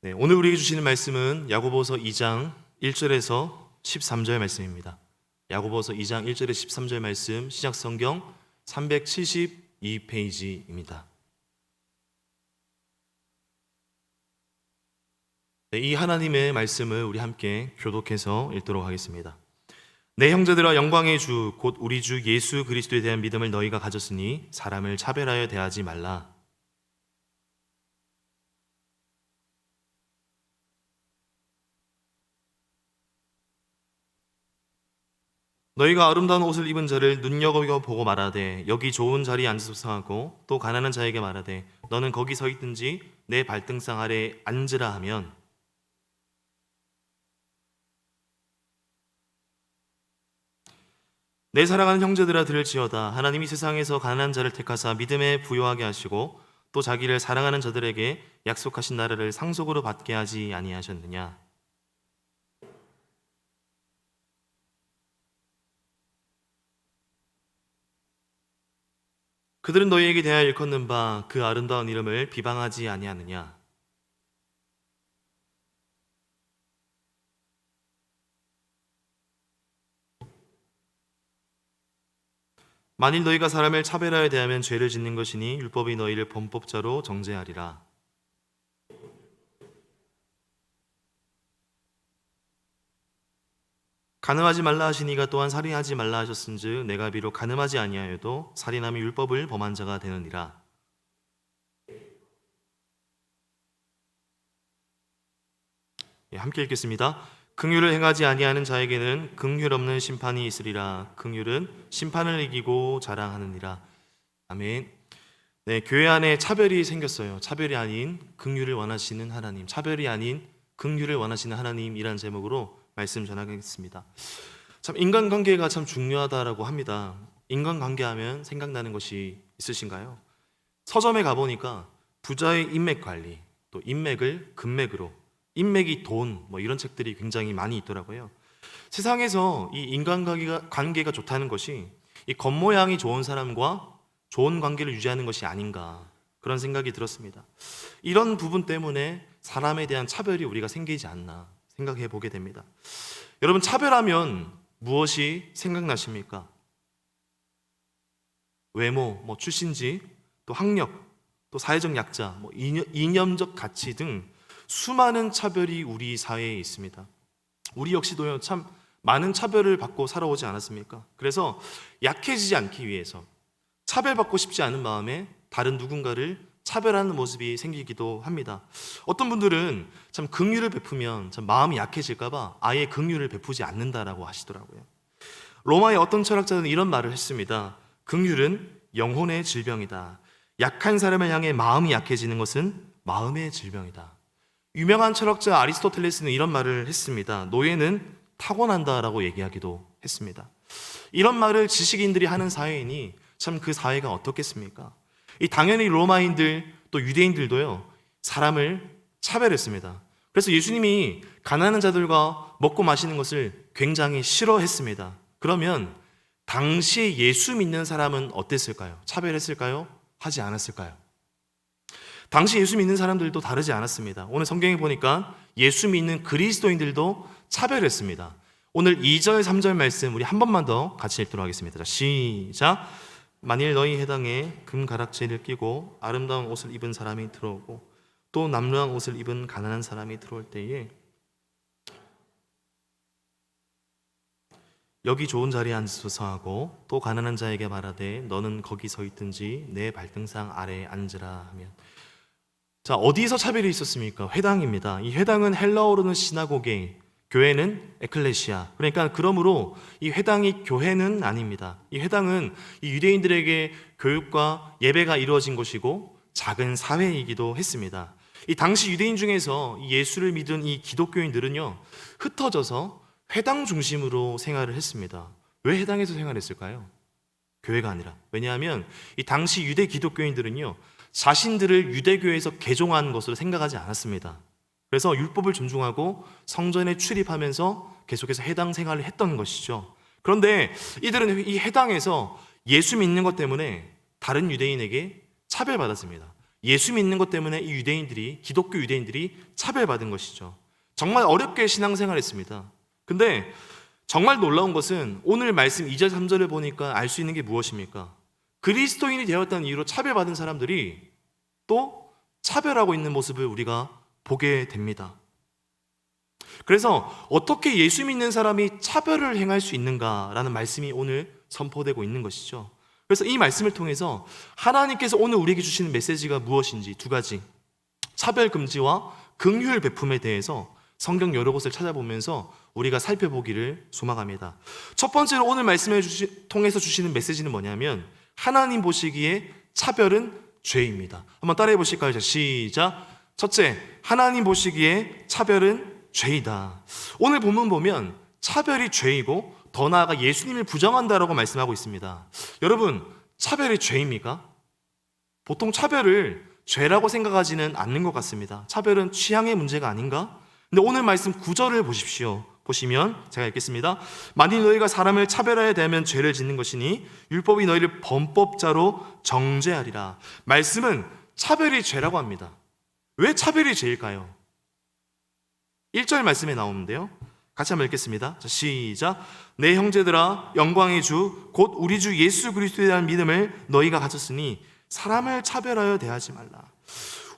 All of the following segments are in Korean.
네, 오늘 우리에게 주시는 말씀은 야고보서 2장 1절에서 13절 말씀입니다. 야고보서 2장 1절에 13절 말씀, 신약성경 372페이지입니다. 네, 이 하나님의 말씀을 우리 함께 교독해서 읽도록 하겠습니다. 내 형제들아, 영광의 주 곧 우리 주 예수 그리스도에 대한 믿음을 너희가 가졌으니 사람을 차별하여 대하지 말라. 너희가 아름다운 옷을 입은 자를 눈여겨보고 말하되 여기 좋은 자리에 앉으소서 하고 또 가난한 자에게 말하되 너는 거기 서 있든지 내 발등상 아래 앉으라 하면 내 사랑하는 형제들아 들을지어다. 하나님이 세상에서 가난한 자를 택하사 믿음에 부요하게 하시고 또 자기를 사랑하는 자들에게 약속하신 나라를 상속으로 받게 하지 아니하셨느냐. 그들은 너희에게 대하여 일컫는 바 그 아름다운 이름을 비방하지 아니하느냐. 만일 너희가 사람을 차별하여 대하면 죄를 짓는 것이니 율법이 너희를 범법자로 정죄하리라. 간음하지 말라 하시니가 또한 살인하지 말라 하셨은즉 내가 비록 간음하지 아니하여도 살인함이 율법을 범한 자가 되느니라. 함께 읽겠습니다. 긍휼을 행하지 아니하는 자에게는 긍휼 없는 심판이 있으리라. 긍휼은 심판을 이기고 자랑하느니라. 아멘. 네, 교회 안에 차별이 생겼어요. 차별이 아닌 긍휼을 원하시는 하나님, 차별이 아닌 긍휼을 원하시는 하나님이라는 제목으로 말씀 전하겠습니다. 참 인간관계가 참 중요하다라고 합니다. 인간관계하면 생각나는 것이 있으신가요? 서점에 가보니까 부자의 인맥 관리, 또 인맥을 금맥으로, 인맥이 돈, 이런 책들이 굉장히 많이 있더라고요. 세상에서 이 인간관계가 좋다는 것이 이 겉모양이 좋은 사람과 좋은 관계를 유지하는 것이 아닌가, 그런 생각이 들었습니다. 이런 부분 때문에 사람에 대한 차별이 우리가 생기지 않나 생각해 보게 됩니다. 여러분, 차별하면 무엇이 생각나십니까? 외모, 출신지, 또 학력, 또 사회적 약자, 이념적 가치 등 수많은 차별이 우리 사회에 있습니다. 우리 역시도요, 참 많은 차별을 받고 살아오지 않았습니까? 그래서 약해지지 않기 위해서, 차별받고 싶지 않은 마음에 다른 누군가를 차별하는 모습이 생기기도 합니다. 어떤 분들은 참 긍휼을 베푸면 참 마음이 약해질까봐 아예 긍휼을 베푸지 않는다라고 하시더라고요. 로마의 어떤 철학자는 이런 말을 했습니다. 긍휼은 영혼의 질병이다. 약한 사람을 향해 마음이 약해지는 것은 마음의 질병이다. 유명한 철학자 아리스토텔레스는 이런 말을 했습니다. 노예는 타고난다라고 얘기하기도 했습니다. 이런 말을 지식인들이 하는 사회이니 참 그 사회가 어떻겠습니까? 당연히 로마인들 또 유대인들도요, 사람을 차별했습니다. 그래서 예수님이 가난한 자들과 먹고 마시는 것을 굉장히 싫어했습니다. 그러면 당시 예수 믿는 사람은 어땠을까요? 차별했을까요? 하지 않았을까요? 당시 예수 믿는 사람들도 다르지 않았습니다. 오늘 성경에 보니까 예수 믿는 그리스도인들도 차별했습니다. 오늘 2절, 3절 말씀 우리 한 번만 더 같이 읽도록 하겠습니다. 자, 시작. 만일 너희 해당에 금가락지를 끼고 아름다운 옷을 입은 사람이 들어오고 또 남루한 옷을 입은 가난한 사람이 들어올 때에 여기 좋은 자리에 앉으소서 하고 또 가난한 자에게 말하되 너는 거기 서 있든지 내 발등상 아래에 앉으라 하면, 자, 어디서 차별이 있었습니까? 회당입니다. 이 회당은 헬라어로는 시나고게, 교회는 에클레시아. 그러니까 그러므로 이 회당이 교회는 아닙니다. 이 회당은 이 유대인들에게 교육과 예배가 이루어진 곳이고 작은 사회이기도 했습니다. 이 당시 유대인 중에서 예수를 믿은 이 기독교인들은요, 흩어져서 회당 중심으로 생활을 했습니다. 왜 회당에서 생활했을까요? 교회가 아니라. 왜냐하면 이 당시 유대 기독교인들은요, 자신들을 유대교에서 개종한 것으로 생각하지 않았습니다. 그래서 율법을 존중하고 성전에 출입하면서 계속해서 해당 생활을 했던 것이죠. 그런데 이들은 이 해당에서 예수 믿는 것 때문에 다른 유대인에게 차별받았습니다. 예수 믿는 것 때문에 이 유대인들이, 기독교 유대인들이 차별받은 것이죠. 정말 어렵게 신앙생활했습니다. 근데 정말 놀라운 것은 오늘 말씀 2절 3절을 보니까 알 수 있는 게 무엇입니까? 그리스도인이 되었다는 이유로 차별받은 사람들이 또 차별하고 있는 모습을 우리가 보게 됩니다. 그래서 어떻게 예수 믿는 사람이 차별을 행할 수 있는가라는 말씀이 오늘 선포되고 있는 것이죠. 그래서 이 말씀을 통해서 하나님께서 오늘 우리에게 주시는 메시지가 무엇인지 두 가지, 차별 금지와 긍휼 베품에 대해서 성경 여러 곳을 찾아보면서 우리가 살펴보기를 소망합니다. 첫 번째로 오늘 말씀을 통해서 주시는 메시지는 뭐냐면 하나님 보시기에 차별은 죄입니다. 한번 따라해 보실까요? 자, 시작. 첫째, 하나님 보시기에 차별은 죄이다. 오늘 본문 보면 차별이 죄이고 더 나아가 예수님을 부정한다라고 말씀하고 있습니다. 여러분, 차별이 죄입니까? 보통 차별을 죄라고 생각하지는 않는 것 같습니다. 차별은 취향의 문제가 아닌가? 근데 오늘 말씀 9절을 보십시오. 보시면 제가 읽겠습니다. 만일 너희가 사람을 차별하여 대하면 죄를 짓는 것이니 율법이 너희를 범법자로 정죄하리라. 말씀은 차별이 죄라고 합니다. 왜 차별이 죄일까요? 1절 말씀에 나오는데요. 같이 한번 읽겠습니다. 자, 시작. 내 형제들아, 영광의 주 곧 우리 주 예수 그리스도에 대한 믿음을 너희가 가졌으니 사람을 차별하여 대하지 말라.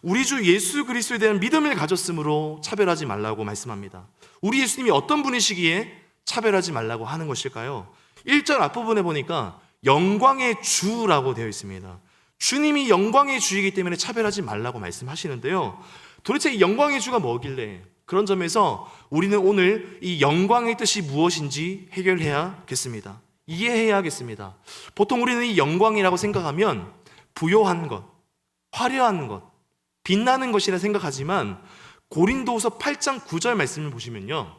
우리 주 예수 그리스도에 대한 믿음을 가졌으므로 차별하지 말라고 말씀합니다. 우리 예수님이 어떤 분이시기에 차별하지 말라고 하는 것일까요? 1절 앞부분에 보니까 영광의 주라고 되어 있습니다. 주님이 영광의 주이기 때문에 차별하지 말라고 말씀하시는데요. 도대체 이 영광의 주가 뭐길래, 그런 점에서 우리는 오늘 이 영광의 뜻이 무엇인지 해결해야겠습니다. 이해해야겠습니다. 보통 우리는 이 영광이라고 생각하면 부요한 것, 화려한 것, 빛나는 것이라 생각하지만 고린도후서 8장 9절 말씀을 보시면요,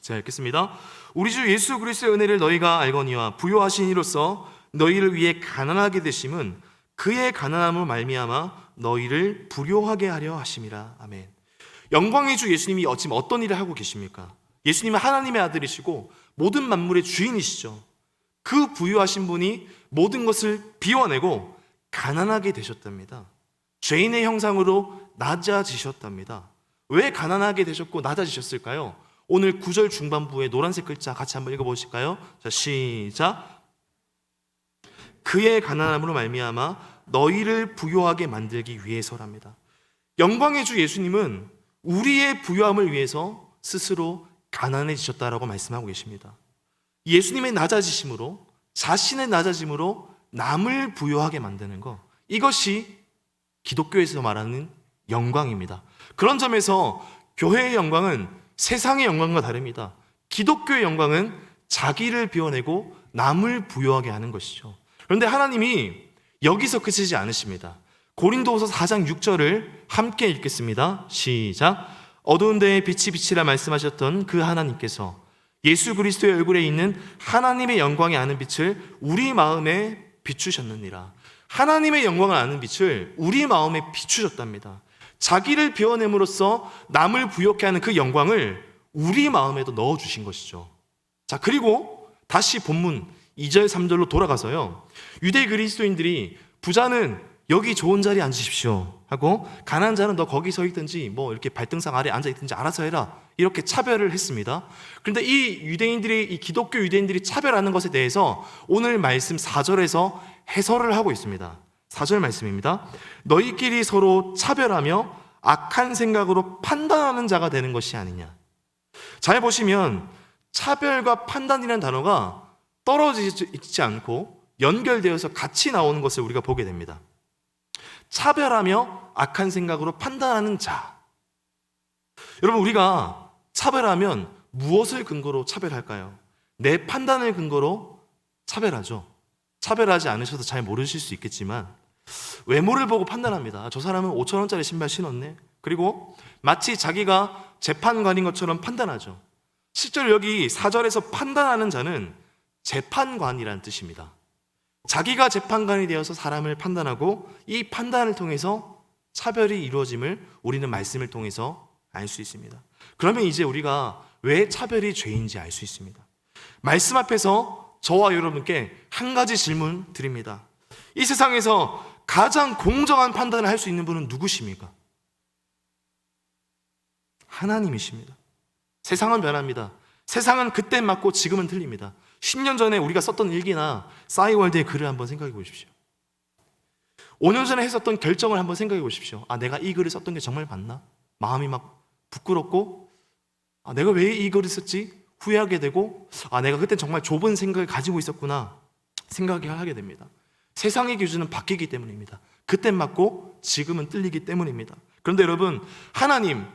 제가 읽겠습니다. 우리 주 예수 그리스도의 은혜를 너희가 알거니와 부요하신 이로써 너희를 위해 가난하게 되심은 그의 가난함으로 말미암아 너희를 부요하게 하려 하심이라. 아멘. 영광의 주 예수님이 지금 어떤 일을 하고 계십니까? 예수님은 하나님의 아들이시고 모든 만물의 주인이시죠. 그 부유하신 분이 모든 것을 비워내고 가난하게 되셨답니다. 죄인의 형상으로 낮아지셨답니다. 왜 가난하게 되셨고 낮아지셨을까요? 오늘 9절 중반부에 노란색 글자 같이 한번 읽어보실까요? 자, 시작. 그의 가난함으로 말미암아 너희를 부요하게 만들기 위해서랍니다. 영광의 주 예수님은 우리의 부요함을 위해서 스스로 가난해지셨다라고 말씀하고 계십니다. 예수님의 낮아지심으로, 자신의 낮아짐으로 남을 부요하게 만드는 것, 이것이 기독교에서 말하는 영광입니다. 그런 점에서 교회의 영광은 세상의 영광과 다릅니다. 기독교의 영광은 자기를 비워내고 남을 부요하게 하는 것이죠. 그런데 하나님이 여기서 그치지 않으십니다. 고린도후서 4장 6절을 함께 읽겠습니다. 시작. 어두운 데에 빛이 비치라 말씀하셨던 그 하나님께서 예수 그리스도의 얼굴에 있는 하나님의 영광에 아는 빛을 우리 마음에 비추셨느니라. 하나님의 영광을 아는 빛을 우리 마음에 비추셨답니다. 자기를 비워냄으로써 남을 부욕해 하는 그 영광을 우리 마음에도 넣어주신 것이죠. 자, 그리고 다시 본문 2절 3절로 돌아가서요, 유대 그리스도인들이 부자는 여기 좋은 자리에 앉으십시오 하고 가난한 자는 너 거기 서 있든지 뭐 이렇게 발등상 아래 앉아 있든지 알아서 해라, 이렇게 차별을 했습니다. 그런데 이 기독교 유대인들이 차별하는 것에 대해서 오늘 말씀 4절에서 해설을 하고 있습니다. 4절 말씀입니다. 너희끼리 서로 차별하며 악한 생각으로 판단하는 자가 되는 것이 아니냐. 잘 보시면 차별과 판단이라는 단어가 떨어지지 있지 않고 연결되어서 같이 나오는 것을 우리가 보게 됩니다. 차별하며 악한 생각으로 판단하는 자. 여러분, 우리가 차별하면 무엇을 근거로 차별할까요? 내 판단을 근거로 차별하죠. 차별하지 않으셔도 잘 모르실 수 있겠지만 외모를 보고 판단합니다. 저 사람은 5,000원짜리 신발 신었네. 그리고 마치 자기가 재판관인 것처럼 판단하죠. 실제로 여기 4절에서 판단하는 자는 재판관이라는 뜻입니다. 자기가 재판관이 되어서 사람을 판단하고 이 판단을 통해서 차별이 이루어짐을 우리는 말씀을 통해서 알 수 있습니다. 그러면 이제 우리가 왜 차별이 죄인지 알 수 있습니다. 말씀 앞에서 저와 여러분께 한 가지 질문 드립니다. 이 세상에서 가장 공정한 판단을 할 수 있는 분은 누구십니까? 하나님이십니다. 세상은 변합니다. 세상은 그때 맞고 지금은 틀립니다. 10년 전에 우리가 썼던 일기나 싸이월드의 글을 한번 생각해 보십시오. 5년 전에 했었던 결정을 한번 생각해 보십시오. 내가 이 글을 썼던 게 정말 맞나? 마음이 막 부끄럽고, 내가 왜 이 글을 썼지? 후회하게 되고, 내가 그때 정말 좁은 생각을 가지고 있었구나 생각을 하게 됩니다. 세상의 기준은 바뀌기 때문입니다. 그때 맞고 지금은 틀리기 때문입니다. 그런데 여러분, 하나님,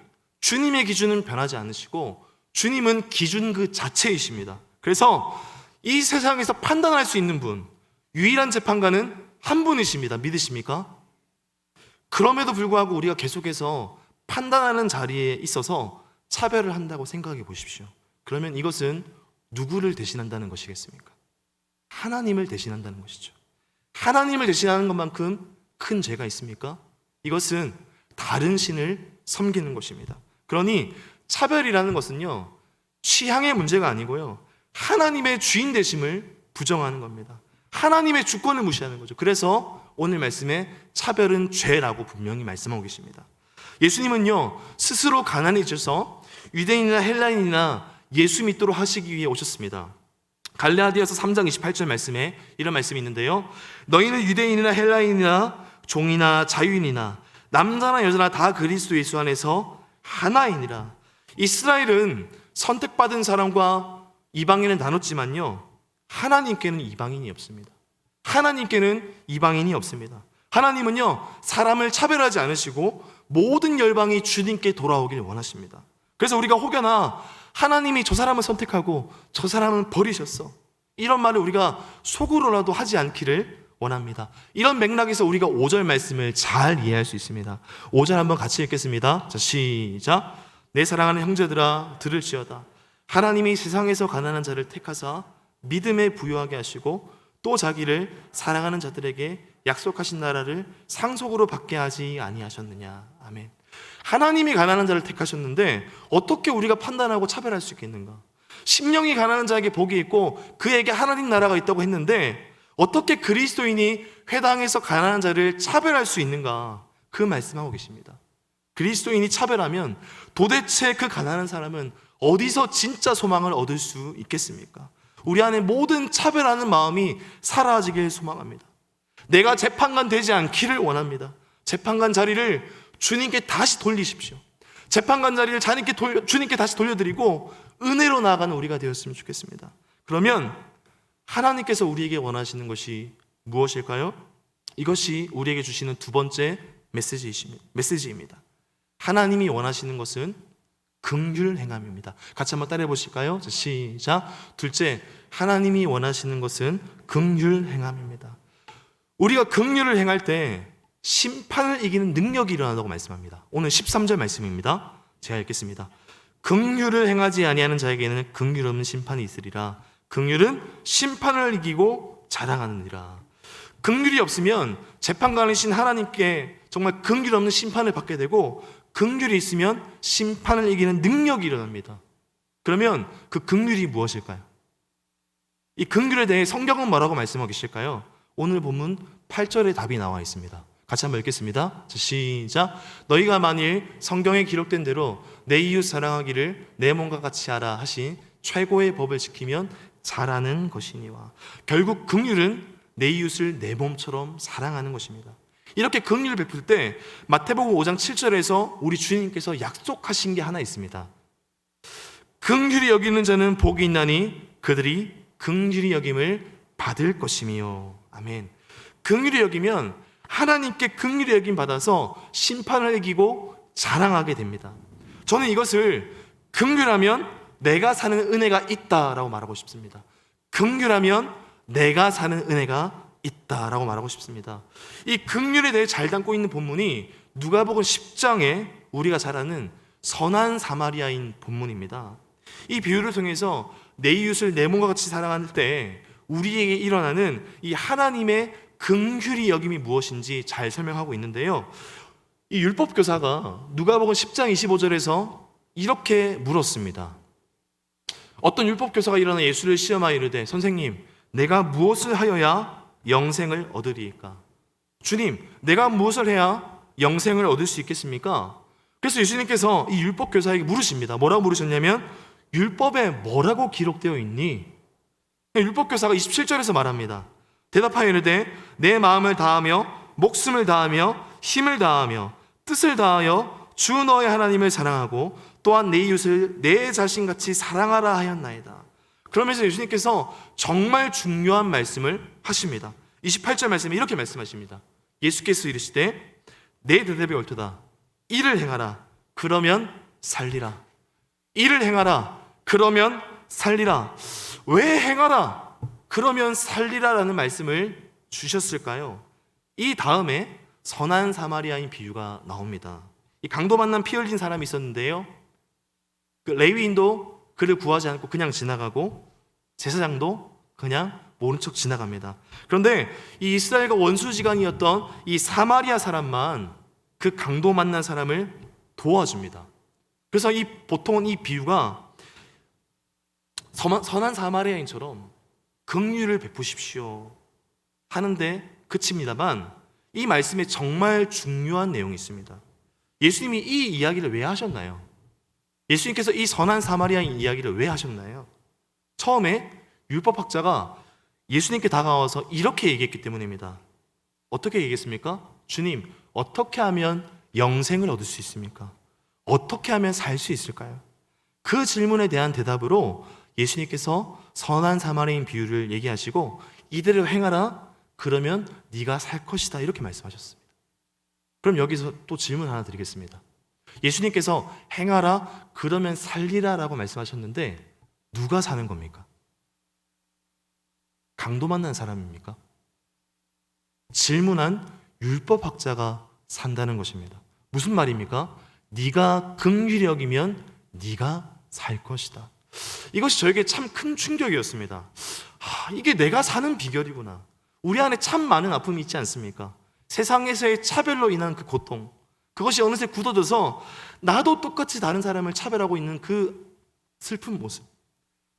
주님의 기준은 변하지 않으시고 주님은 기준 그 자체이십니다. 그래서 이 세상에서 판단할 수 있는 분, 유일한 재판관은 한 분이십니다. 믿으십니까? 그럼에도 불구하고 우리가 계속해서 판단하는 자리에 있어서 차별을 한다고 생각해 보십시오. 그러면 이것은 누구를 대신한다는 것이겠습니까? 하나님을 대신한다는 것이죠. 하나님을 대신하는 것만큼 큰 죄가 있습니까? 이것은 다른 신을 섬기는 것입니다. 그러니 차별이라는 것은요, 취향의 문제가 아니고요, 하나님의 주인 되심을 부정하는 겁니다. 하나님의 주권을 무시하는 거죠. 그래서 오늘 말씀에 차별은 죄라고 분명히 말씀하고 계십니다. 예수님은요, 스스로 가난해져서 유대인이나 헬라인이나 예수 믿도록 하시기 위해 오셨습니다. 갈라디아서 3장 28절 말씀에 이런 말씀이 있는데요, 너희는 유대인이나 헬라인이나 종이나 자유인이나 남자나 여자나 다 그리스도 예수 안에서 하나이니라. 이스라엘은 선택받은 사람과 이방인을 나눴지만요, 하나님께는 이방인이 없습니다. 하나님께는 이방인이 없습니다. 하나님은요, 사람을 차별하지 않으시고 모든 열방이 주님께 돌아오길 원하십니다. 그래서 우리가 혹여나 하나님이 저 사람을 선택하고 저 사람은 버리셨어, 이런 말을 우리가 속으로라도 하지 않기를 원합니다. 이런 맥락에서 우리가 5절 말씀을 잘 이해할 수 있습니다. 5절 한번 같이 읽겠습니다. 자, 시작. 내 사랑하는 형제들아 들을지어다. 하나님이 세상에서 가난한 자를 택하사 믿음에 부유하게 하시고 또 자기를 사랑하는 자들에게 약속하신 나라를 상속으로 받게 하지 아니하셨느냐. 아멘. 하나님이 가난한 자를 택하셨는데 어떻게 우리가 판단하고 차별할 수 있겠는가? 심령이 가난한 자에게 복이 있고 그에게 하나님 나라가 있다고 했는데 어떻게 그리스도인이 회당에서 가난한 자를 차별할 수 있는가? 그 말씀하고 계십니다. 그리스도인이 차별하면 도대체 그 가난한 사람은 어디서 진짜 소망을 얻을 수 있겠습니까? 우리 안에 모든 차별하는 마음이 사라지길 소망합니다. 내가 재판관 되지 않기를 원합니다. 재판관 자리를 주님께 다시 돌리십시오. 재판관 자리를 주님께 다시 돌려드리고 은혜로 나아가는 우리가 되었으면 좋겠습니다. 그러면 하나님께서 우리에게 원하시는 것이 무엇일까요? 이것이 우리에게 주시는 두 번째 메시지입니다. 하나님이 원하시는 것은 긍휼 행함입니다. 같이 한번 따라해 보실까요? 자, 시작. 둘째, 하나님이 원하시는 것은 긍휼 행함입니다. 우리가 긍휼을 행할 때 심판을 이기는 능력이 일어난다고 말씀합니다. 오늘 13절 말씀입니다. 제가 읽겠습니다. 긍휼을 행하지 아니하는 자에게는 긍휼 없는 심판이 있으리라. 긍휼은 심판을 이기고 자랑하느니라. 긍휼이 없으면 재판관이신 하나님께 정말 긍휼 없는 심판을 받게 되고, 긍휼이 있으면 심판을 이기는 능력이 일어납니다. 그러면 그 긍휼이 무엇일까요? 이 긍휼에 대해 성경은 뭐라고 말씀하고 계실까요? 오늘 본문 8절에 답이 나와 있습니다. 같이 한번 읽겠습니다. 자, 시작. 너희가 만일 성경에 기록된 대로 내 이웃 사랑하기를 내 몸과 같이 하라 하신 최고의 법을 지키면 잘하는 것이니와. 결국 긍휼은 내 이웃을 내 몸처럼 사랑하는 것입니다. 이렇게 긍휼을 베풀 때 마태복음 5장 7절에서 우리 주님께서 약속하신 게 하나 있습니다. 긍휼히 여기는 자는 복이 있나니 그들이 긍휼히 여김을 받을 것이며. 아멘. 긍휼히 여기면 하나님께 긍휼히 여김 받아서 심판을 이기고 자랑하게 됩니다. 저는 이것을 긍휼하면 내가 사는 은혜가 있다라고 말하고 싶습니다. 긍휼하면 내가 사는 은혜가 있다라고 말하고 싶습니다. 이 긍휼에 대해 잘 담고 있는 본문이 누가복음 10장에 우리가 잘 아는 선한 사마리아인 본문입니다. 이 비유를 통해서 내 이웃을 내 몸과 같이 사랑할 때 우리에게 일어나는 이 하나님의 긍휼히 여김이 무엇인지 잘 설명하고 있는데요, 이 율법교사가 누가복음 10장 25절에서 이렇게 물었습니다. 어떤 율법교사가 일어나 예수를 시험하여 이르되 선생님, 내가 무엇을 하여야 영생을 얻으리이까? 주님, 내가 무엇을 해야 영생을 얻을 수 있겠습니까? 그래서 예수님께서 이 율법 교사에게 물으십니다. 뭐라고 물으셨냐면 율법에 뭐라고 기록되어 있니? 율법 교사가 27절에서 말합니다. 대답하여 이르되 내 마음을 다하며 목숨을 다하며 힘을 다하며 뜻을 다하여 주 너의 하나님을 사랑하고 또한 내 이웃을 내 자신같이 사랑하라 하였나이다. 그러면서 예수님께서 정말 중요한 말씀을 하십니다. 28절 말씀에 이렇게 말씀하십니다. 예수께서 이르시되 내 대답이 옳도다. 이를 행하라. 그러면 살리라. 이를 행하라. 그러면 살리라. 왜 행하라? 그러면 살리라라는 말씀을 주셨을까요? 이 다음에 선한 사마리아인 비유가 나옵니다. 이 강도 만난 피 흘린 사람이 있었는데요. 그 레위인도 그를 구하지 않고 그냥 지나가고 제사장도 그냥 모른 척 지나갑니다. 그런데 이 이스라엘과 원수지간이었던 이 사마리아 사람만 그 강도 만난 사람을 도와줍니다. 그래서 보통은 이 비유가 선한 사마리아인처럼 긍휼을 베푸십시오 하는데 그칩니다만 이 말씀에 정말 중요한 내용이 있습니다. 예수님이 이 이야기를 왜 하셨나요? 예수님께서 이 선한 사마리아인 이야기를 왜 하셨나요? 처음에 율법학자가 예수님께 다가와서 이렇게 얘기했기 때문입니다. 어떻게 얘기했습니까? 주님, 어떻게 하면 영생을 얻을 수 있습니까? 어떻게 하면 살 수 있을까요? 그 질문에 대한 대답으로 예수님께서 선한 사마리아인 비유를 얘기하시고 이대로 행하라. 그러면 네가 살 것이다. 이렇게 말씀하셨습니다. 그럼 여기서 또 질문 하나 드리겠습니다. 예수님께서 행하라. 그러면 살리라 라고 말씀하셨는데 누가 사는 겁니까? 강도 만난 사람입니까? 질문한 율법학자가 산다는 것입니다. 무슨 말입니까? 네가 긍휼히 여기면 네가 살 것이다. 이것이 저에게 참 큰 충격이었습니다. 이게 내가 사는 비결이구나. 우리 안에 참 많은 아픔이 있지 않습니까? 세상에서의 차별로 인한 그 고통, 그것이 어느새 굳어져서 나도 똑같이 다른 사람을 차별하고 있는 그 슬픈 모습,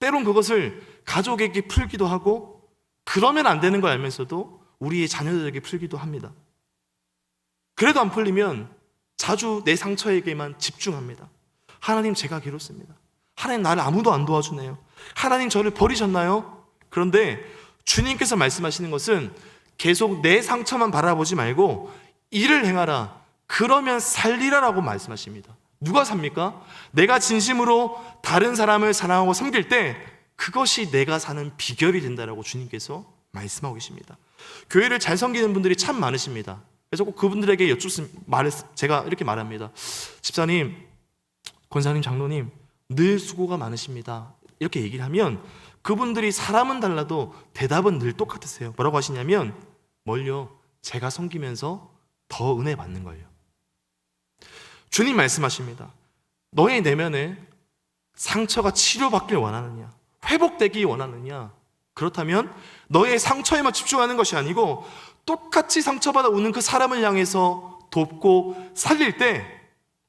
때론 그것을 가족에게 풀기도 하고 그러면 안 되는 걸 알면서도 우리의 자녀들에게 풀기도 합니다. 그래도 안 풀리면 자주 내 상처에게만 집중합니다. 하나님, 제가 괴롭습니다. 하나님, 나를 아무도 안 도와주네요. 하나님, 저를 버리셨나요? 그런데 주님께서 말씀하시는 것은 계속 내 상처만 바라보지 말고 이를 행하라. 그러면 살리라라고 말씀하십니다. 누가 삽니까? 내가 진심으로 다른 사람을 사랑하고 섬길 때 그것이 내가 사는 비결이 된다라고 주님께서 말씀하고 계십니다. 교회를 잘 섬기는 분들이 참 많으십니다. 그래서 꼭 그분들에게 제가 이렇게 말합니다. 집사님, 권사님, 장로님, 늘 수고가 많으십니다. 이렇게 얘기를 하면 그분들이 사람은 달라도 대답은 늘 똑같으세요. 뭐라고 하시냐면 뭘요? 제가 섬기면서 더 은혜 받는 걸요. 주님 말씀하십니다. 너의 내면에 상처가 치료받길 원하느냐? 회복되기 원하느냐? 그렇다면 너의 상처에만 집중하는 것이 아니고 똑같이 상처받아 우는 그 사람을 향해서 돕고 살릴 때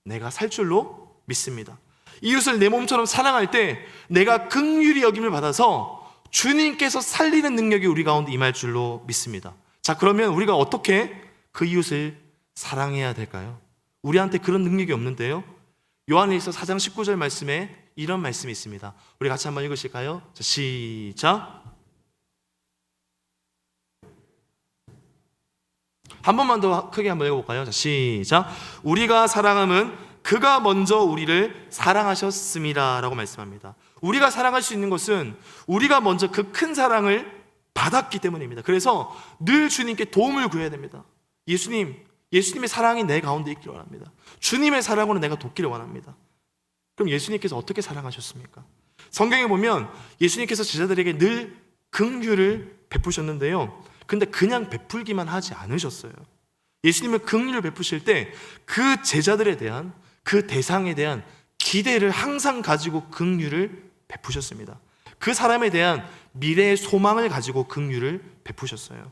내가 살 줄로 믿습니다. 이웃을 내 몸처럼 사랑할 때 내가 긍휼히 여김을 받아서 주님께서 살리는 능력이 우리 가운데 임할 줄로 믿습니다. 자, 그러면 우리가 어떻게 그 이웃을 사랑해야 될까요? 우리한테 그런 능력이 없는데요. 요한일서 4장 19절 말씀에 이런 말씀이 있습니다. 우리 같이 한번 읽으실까요? 자, 시작. 한 번만 더 크게 한번 읽어볼까요? 자, 시작. 우리가 사랑함은 그가 먼저 우리를 사랑하셨습니다 라고 말씀합니다. 우리가 사랑할 수 있는 것은 우리가 먼저 그 큰 사랑을 받았기 때문입니다. 그래서 늘 주님께 도움을 구해야 됩니다. 예수님의 사랑이 내 가운데 있기를 원합니다. 주님의 사랑으로 내가 돕기를 원합니다. 그럼 예수님께서 어떻게 사랑하셨습니까? 성경에 보면 예수님께서 제자들에게 늘 긍휼을 베푸셨는데요. 근데 그냥 베풀기만 하지 않으셨어요. 예수님은 긍휼을 베푸실 때 그 제자들에 대한, 그 대상에 대한 기대를 항상 가지고 긍휼을 베푸셨습니다. 그 사람에 대한 미래의 소망을 가지고 긍휼을 베푸셨어요.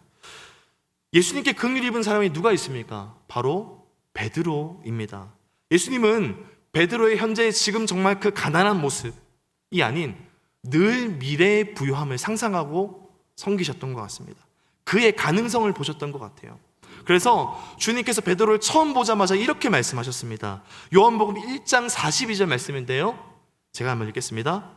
예수님께 긍휼 입은 사람이 누가 있습니까? 바로 베드로입니다. 예수님은 베드로의 현재 지금 정말 그 가난한 모습이 아닌 늘 미래의 부요함을 상상하고 섬기셨던 것 같습니다. 그의 가능성을 보셨던 것 같아요. 그래서 주님께서 베드로를 처음 보자마자 이렇게 말씀하셨습니다. 요한복음 1장 42절 말씀인데요, 제가 한번 읽겠습니다.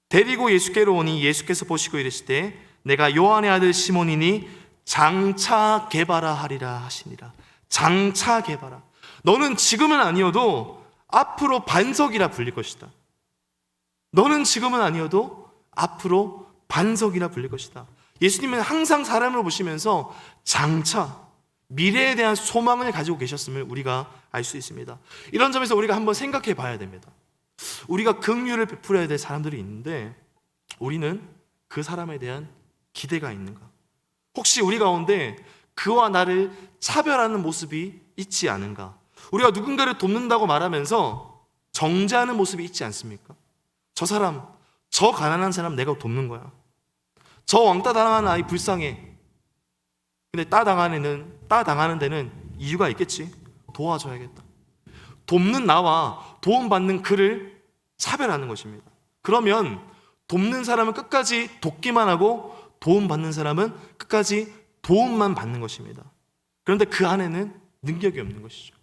데리고 예수께로 오니 예수께서 보시고 이르시되 내가 요한의 아들 시몬이니 장차 개바라 하리라 하시니라. 장차 개바라. 너는 지금은 아니어도 앞으로 반석이라 불릴 것이다. 너는 지금은 아니어도 앞으로 반석이라 불릴 것이다. 예수님은 항상 사람을 보시면서 장차, 미래에 대한 소망을 가지고 계셨음을 우리가 알 수 있습니다. 이런 점에서 우리가 한번 생각해 봐야 됩니다. 우리가 긍휼을 베풀어야 될 사람들이 있는데 우리는 그 사람에 대한 기대가 있는가? 혹시 우리 가운데 그와 나를 차별하는 모습이 있지 않은가? 우리가 누군가를 돕는다고 말하면서 정죄하는 모습이 있지 않습니까? 저 사람, 저 가난한 사람 내가 돕는 거야. 저 왕따 당하는 아이 불쌍해. 근데 따 당하는 데는 이유가 있겠지. 도와줘야겠다. 돕는 나와 도움받는 그를 차별하는 것입니다. 그러면 돕는 사람은 끝까지 돕기만 하고 도움받는 사람은 끝까지 도움만 받는 것입니다. 그런데 그 안에는 능력이 없는 것이죠.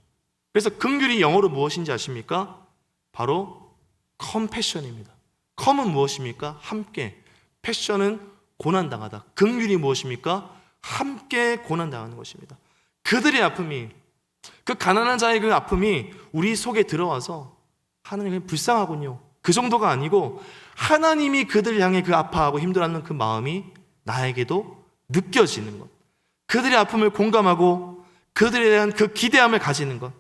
그래서 긍휼이 영어로 무엇인지 아십니까? 바로 컴패션입니다. 컴은 무엇입니까? 함께. 패션은 고난당하다. 긍휼이 무엇입니까? 함께 고난당하는 것입니다. 그들의 아픔이, 그 가난한 자의 그 아픔이 우리 속에 들어와서 하나님이 불쌍하군요, 그 정도가 아니고 하나님이 그들을 향해 그 아파하고 힘들어하는 그 마음이 나에게도 느껴지는 것, 그들의 아픔을 공감하고 그들에 대한 그 기대함을 가지는 것,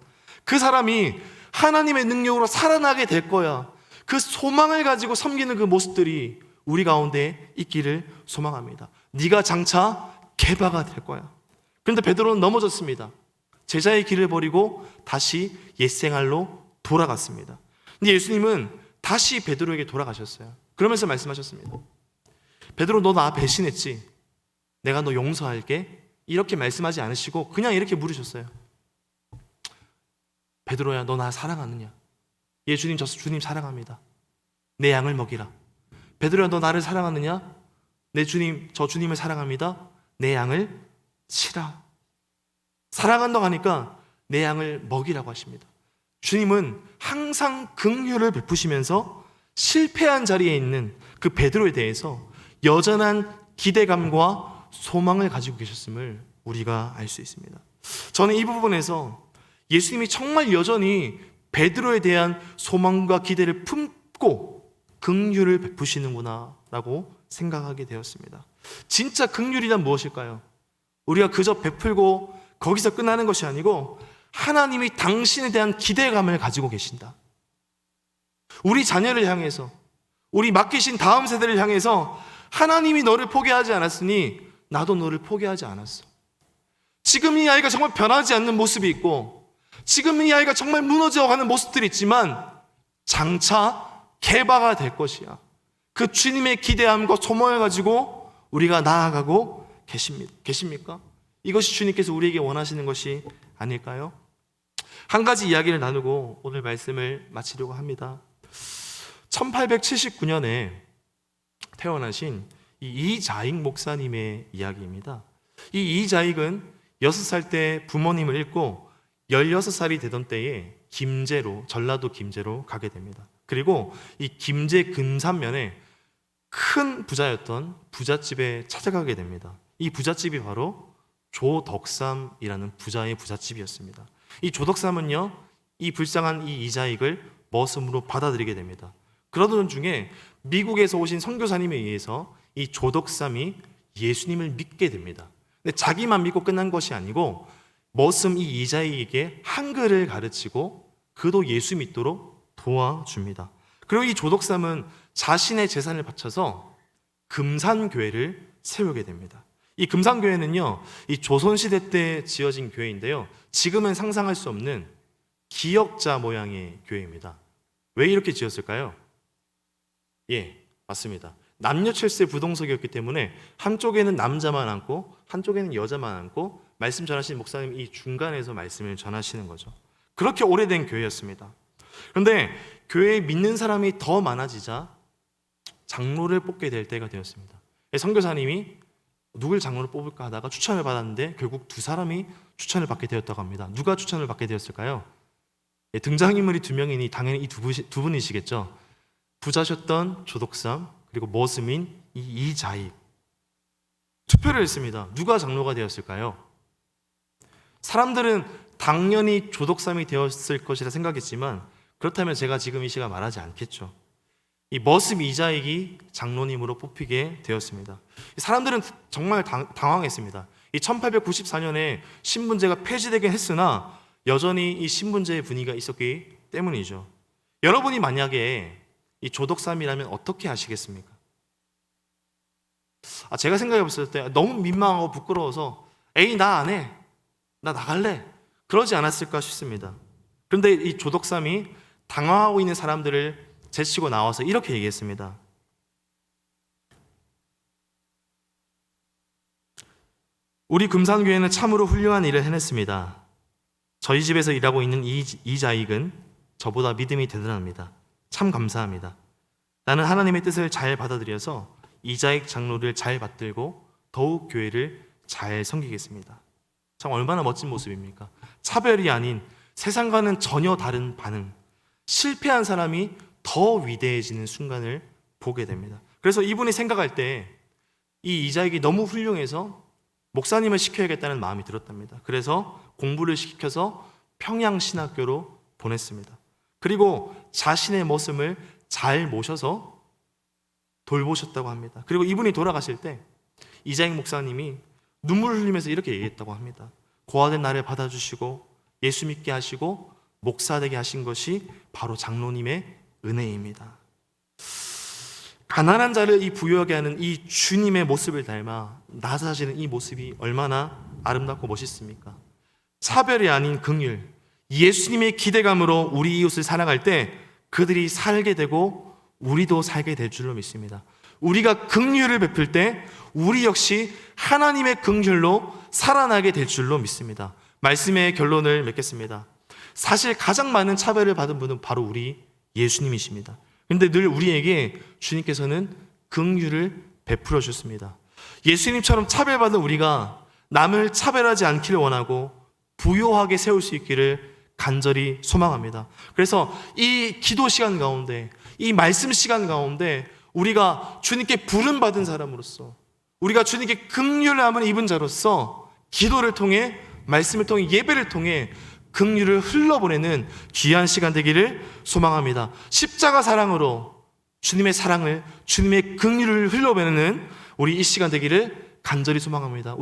그 사람이 하나님의 능력으로 살아나게 될 거야, 그 소망을 가지고 섬기는 그 모습들이 우리 가운데 있기를 소망합니다. 네가 장차 개바가 될 거야. 그런데 베드로는 넘어졌습니다. 제자의 길을 버리고 다시 옛생활로 돌아갔습니다. 근데 예수님은 다시 베드로에게 돌아가셨어요. 그러면서 말씀하셨습니다. 베드로, 너 나 배신했지? 내가 너 용서할게. 이렇게 말씀하지 않으시고 그냥 이렇게 물으셨어요. 베드로야, 너 나 사랑하느냐? 예, 주님, 저 주님 사랑합니다. 내 양을 먹이라. 베드로야, 너 나를 사랑하느냐? 내 주님, 저 주님을 사랑합니다. 내 양을 치라. 사랑한다고 하니까 내 양을 먹이라고 하십니다. 주님은 항상 긍휼을 베푸시면서 실패한 자리에 있는 그 베드로에 대해서 여전한 기대감과 소망을 가지고 계셨음을 우리가 알 수 있습니다. 저는 이 부분에서 예수님이 정말 여전히 베드로에 대한 소망과 기대를 품고 긍휼을 베푸시는구나 라고 생각하게 되었습니다. 진짜 긍휼이란 무엇일까요? 우리가 그저 베풀고 거기서 끝나는 것이 아니고 하나님이 당신에 대한 기대감을 가지고 계신다. 우리 자녀를 향해서, 우리 맡기신 다음 세대를 향해서 하나님이 너를 포기하지 않았으니 나도 너를 포기하지 않았어. 지금 이 아이가 정말 변하지 않는 모습이 있고 지금 이 아이가 정말 무너져가는 모습들이 있지만 장차 개바가 될 것이야. 그 주님의 기대함과 소망을 가지고 우리가 나아가고 계십니까? 이것이 주님께서 우리에게 원하시는 것이 아닐까요? 한 가지 이야기를 나누고 오늘 말씀을 마치려고 합니다. 1879년에 태어나신 이 이자익 목사님의 이야기입니다. 이 이자익은 6살 때 부모님을 잃고 16살이 되던 때에 김제로, 전라도 김제로 가게 됩니다. 그리고 이 김제 금산면에 큰 부자였던 부잣집에 찾아가게 됩니다. 이 부잣집이 바로 조덕삼이라는 부자의 부잣집이었습니다. 이 조덕삼은요, 이 불쌍한 이 이자익을 머슴으로 받아들이게 됩니다. 그러던 중에 미국에서 오신 선교사님에 의해서 이 조덕삼이 예수님을 믿게 됩니다. 근데 자기만 믿고 끝난 것이 아니고 머슴 이 이자익에게 한글을 가르치고 그도 예수 믿도록 도와줍니다. 그리고 이 조덕삼은 자신의 재산을 바쳐서 금산교회를 세우게 됩니다. 이 금산교회는요, 이 조선시대 때 지어진 교회인데요, 지금은 상상할 수 없는 기역자 모양의 교회입니다. 왜 이렇게 지었을까요? 예, 맞습니다. 남녀칠세 부동석이었기 때문에 한쪽에는 남자만 앉고 한쪽에는 여자만 앉고 말씀 전하시는 목사님 이 중간에서 말씀을 전하시는 거죠. 그렇게 오래된 교회였습니다. 그런데 교회에 믿는 사람이 더 많아지자 장로를 뽑게 될 때가 되었습니다. 선교사님이 누굴 장로로 뽑을까 하다가 추천을 받았는데 결국 두 사람이 추천을 받게 되었다고 합니다. 누가 추천을 받게 되었을까요? 등장인물이 두 명이니 당연히 이 두 분이시겠죠. 부자셨던 조덕삼 그리고 머슴인 이자익. 투표를 했습니다. 누가 장로가 되었을까요? 사람들은 당연히 조덕삼이 되었을 것이라 생각했지만 그렇다면 제가 지금 이 시간 말하지 않겠죠. 이 머슴 이자익이 장로님으로 뽑히게 되었습니다. 사람들은 정말 당황했습니다. 이 1894년에 신분제가 폐지되긴 했으나 여전히 이 신분제의 분위기가 있었기 때문이죠. 여러분이 만약에 이 조덕삼이라면 어떻게 하시겠습니까? 제가 생각해 봤을 때 너무 민망하고 부끄러워서 에이 나 안 해. 나 나갈래. 그러지 않았을까 싶습니다. 그런데 이 조덕삼이 당황하고 있는 사람들을 제치고 나와서 이렇게 얘기했습니다. 우리 금산교회는 참으로 훌륭한 일을 해냈습니다. 저희 집에서 일하고 있는 이자익은 저보다 믿음이 대단합니다. 참 감사합니다. 나는 하나님의 뜻을 잘 받아들여서 이자익 장로를 잘 받들고 더욱 교회를 잘 섬기겠습니다. 참 얼마나 멋진 모습입니까? 차별이 아닌 세상과는 전혀 다른 반응. 실패한 사람이 더 위대해지는 순간을 보게 됩니다. 그래서 이분이 생각할 때 이 이자익이 너무 훌륭해서 목사님을 시켜야겠다는 마음이 들었답니다. 그래서 공부를 시켜서 평양신학교로 보냈습니다. 그리고 자신의 모습을 잘 모셔서 돌보셨다고 합니다. 그리고 이분이 돌아가실 때 이자익 목사님이 눈물을 흘리면서 이렇게 얘기했다고 합니다. 고아된 나를 받아주시고 예수 믿게 하시고 목사 되게 하신 것이 바로 장로님의 은혜입니다. 가난한 자를 이 부유하게 하는 이 주님의 모습을 닮아 나사시는 이 모습이 얼마나 아름답고 멋있습니까? 차별이 아닌 긍휼, 예수님의 기대감으로 우리 이웃을 사랑할 때 그들이 살게 되고 우리도 살게 될 줄로 믿습니다. 우리가 긍휼을 베풀 때 우리 역시 하나님의 긍휼로 살아나게 될 줄로 믿습니다. 말씀의 결론을 맺겠습니다. 사실 가장 많은 차별을 받은 분은 바로 우리 예수님이십니다. 그런데 늘 우리에게 주님께서는 긍휼을 베풀어 주셨습니다. 예수님처럼 차별받은 우리가 남을 차별하지 않기를 원하고 부요하게 세울 수 있기를 간절히 소망합니다. 그래서 이 기도 시간 가운데, 이 말씀 시간 가운데 우리가 주님께 부름받은 사람으로서, 우리가 주님께 긍휼함을 입은 자로서 기도를 통해, 말씀을 통해, 예배를 통해 긍휼을 흘러보내는 귀한 시간 되기를 소망합니다. 십자가 사랑으로 주님의 사랑을, 주님의 긍휼을 흘러보내는 우리 이 시간 되기를 간절히 소망합니다.